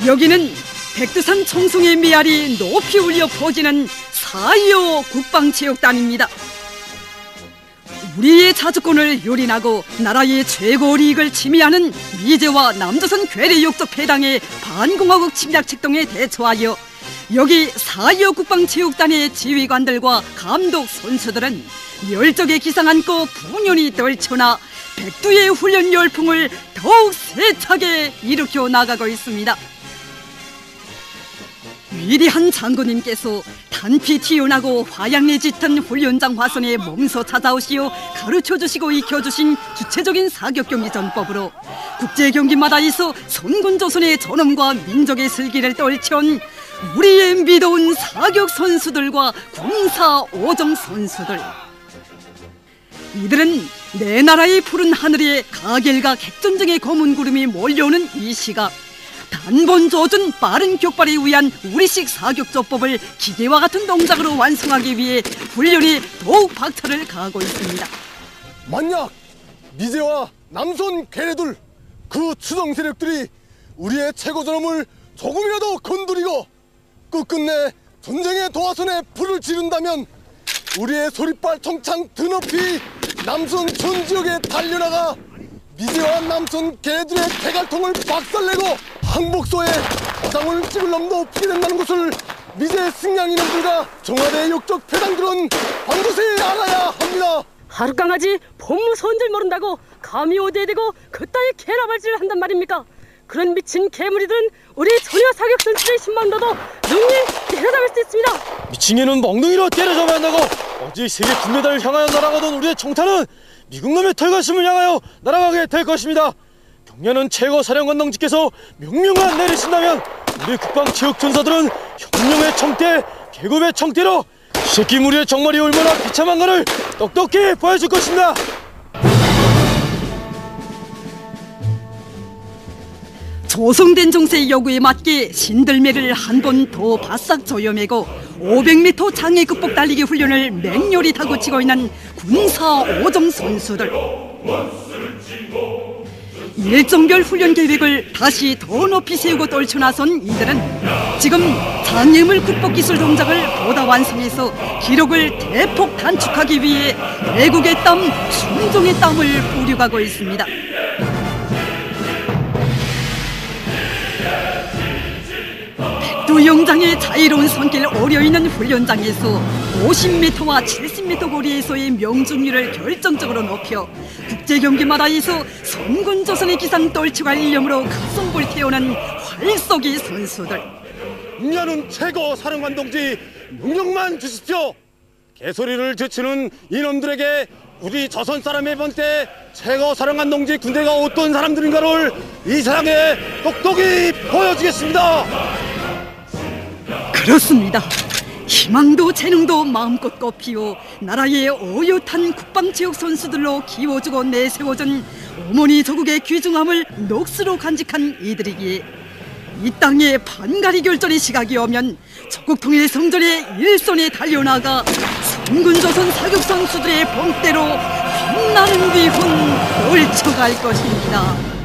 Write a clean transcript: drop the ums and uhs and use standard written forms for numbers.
여기는 백두산 청송의 메아리 높이 울려 퍼지는 4.25 국방체육단입니다. 우리의 자주권을 유린하고 나라의 최고利益을 침해하는 미제와 남조선 괴뢰 욕적 패당의 반공화국 침략 책동에 대처하여 여기 4.25 국방체육단의 지휘관들과 감독 선수들은 열적의 기상 안고 분연히 떨쳐나 백두의 훈련 열풍을 더욱 세차게 일으켜 나가고 있습니다. 위대한 장군님께서 단피 튀어나고 화양리 짙은 훈련장 화선에 몸소 찾아오시어 가르쳐주시고 익혀주신 주체적인 사격경기 전법으로 국제경기마다에서 선군조선의 전엄과 민족의 슬기를 떨쳐온 우리의 믿어온 사격 선수들과 군사 오정 선수들, 이들은 내 나라의 푸른 하늘에 가겔과 객전쟁의 검은 구름이 몰려오는 이 시각 단번 조준 빠른 격발에 의한 우리식 사격조법을 기계와 같은 동작으로 완성하기 위해 훈련이 더욱 박차를 가하고 있습니다. 만약 미제와 남손 괴뢰들 그 추정 세력들이 우리의 최고 존엄을 조금이라도 건드리고 끝끝내 전쟁의 도화선에 불을 지른다면 우리의 소리빨 청창 드높이 남손 전 지역에 달려나가 미제와 남손 괴뢰들의 대갈통을 박살내고 항복소에 화장을 찍을 놈도 없게 된다는 것을 미제 승양 이놈들과 정화대 욕적 패당들은 반드시 알아야 합니다. 하룻강아지 법무선들 모른다고 감히 오대대고 그따위 개라발질을 한단 말입니까? 그런 미친 개무리들은 우리 전혀 사격 선수의 신망도도 능히 때려잡을 수 있습니다. 미친개는 멍둥이로 때려잡아야 한다고. 어제 세계 금메달을 향하여 날아가던 우리의 청탄은 미국놈의 털가심을 향하여 날아가게 될 것입니다. 경련은 최고 사령관 동지께서 명령만 내리신다면 우리 국방체육전사들은 혁명의 청대, 계급의 청대로 새끼 무리의 정말이 얼마나 비참한가를 똑똑히 보여줄 것입니다. 조성된 정세의 요구에 맞게 신들매를 한 번 더 바싹 조여매고 500m 장애 극복 달리기 훈련을 맹렬히 다그치고 있는 군사 오정 선수들. 일정별 훈련 계획을 다시 더 높이 세우고 떨쳐나선 이들은 지금 장애물 극복 기술 동작을 보다 완성해서 기록을 대폭 단축하기 위해 애국의 땀, 순종의 땀을 뿌려가고 있습니다. 백두영장의 자유로운 손길 어려있는 훈련장에서 50m와 70m 거리에서의 명중률을 결정적으로 높여 국제경기마다에서 선군조선의 기상 떨쳐갈 일념으로 가슴불 태우는 활쏘기 선수들. 임야는 최고 사령관 동지 명령만 주십시오. 개소리를 제치는 이놈들에게 우리 조선 사람의 번때 최고 사령관 동지 군대가 어떤 사람들인가를 이 사람에 똑똑히 보여주겠습니다. 그렇습니다. 희망도 재능도 마음껏 꽃피워 나라의 어엿한 국방체육 선수들로 키워주고 내세워준 어머니 조국의 귀중함을 넋으로 간직한 이들이기에 이 땅의 반가리 결전의 시각이 오면 적국 통일 성전의 일선에 달려나가 선군조선 사격 선수들의 본때로 빛나는 비훈 걸쳐갈 것입니다.